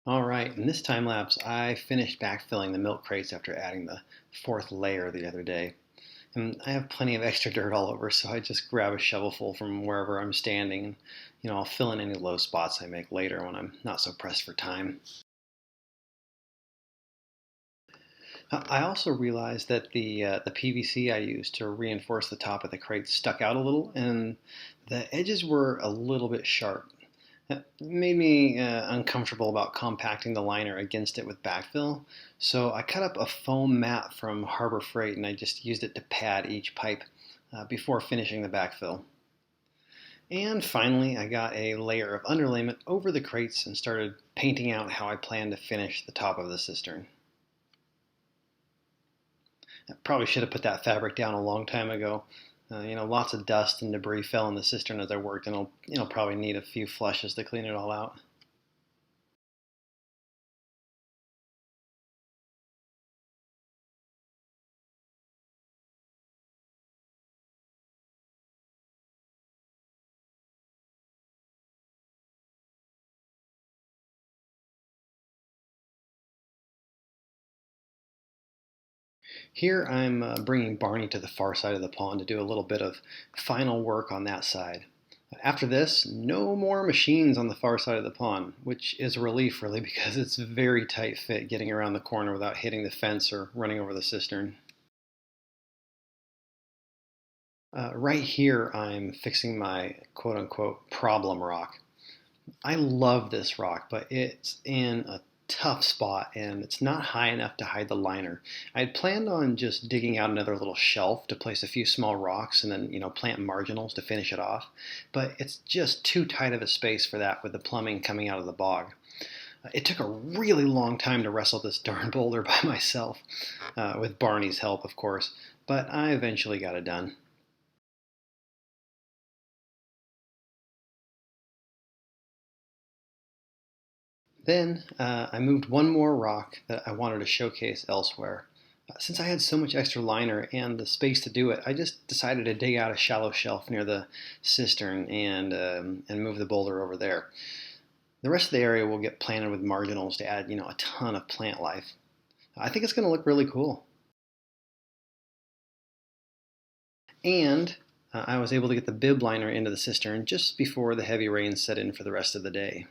All right, in this time lapse, I finished backfilling the milk crates after adding the fourth layer the other day. And I have plenty of extra dirt all over, so I just grab a shovelful from wherever I'm standing, and I'll fill in any low spots I make later when I'm not so pressed for time. I also realized that the PVC I used to reinforce the top of the crate stuck out a little, and the edges were a little bit sharp. That made me uncomfortable about compacting the liner against it with backfill, so I cut up a foam mat from Harbor Freight and I just used it to pad each pipe before finishing the backfill. And finally, I got a layer of underlayment over the crates and started painting out how I plan to finish the top of the cistern. I probably should have put that fabric down a long time ago. Lots of dust and debris fell in the cistern as I worked, and I'll probably need a few flushes to clean it all out. Here I'm bringing Barney to the far side of the pond to do a little bit of final work on that side. After this, no more machines on the far side of the pond, which is a relief really because it's a very tight fit getting around the corner without hitting the fence or running over the cistern. Right here, I'm fixing my quote unquote problem rock. I love this rock, but it's in a tough spot and it's not high enough to hide the liner. I had planned on just digging out another little shelf to place a few small rocks and then, plant marginals to finish it off, but it's just too tight of a space for that with the plumbing coming out of the bog. It took a really long time to wrestle this darn boulder by myself, with Barney's help, of course, but I eventually got it done. Then I moved one more rock that I wanted to showcase elsewhere. Since I had so much extra liner and the space to do it, I just decided to dig out a shallow shelf near the cistern and move the boulder over there. The rest of the area will get planted with marginals to add a ton of plant life. I think it's going to look really cool. And I was able to get the bib liner into the cistern just before the heavy rain set in for the rest of the day.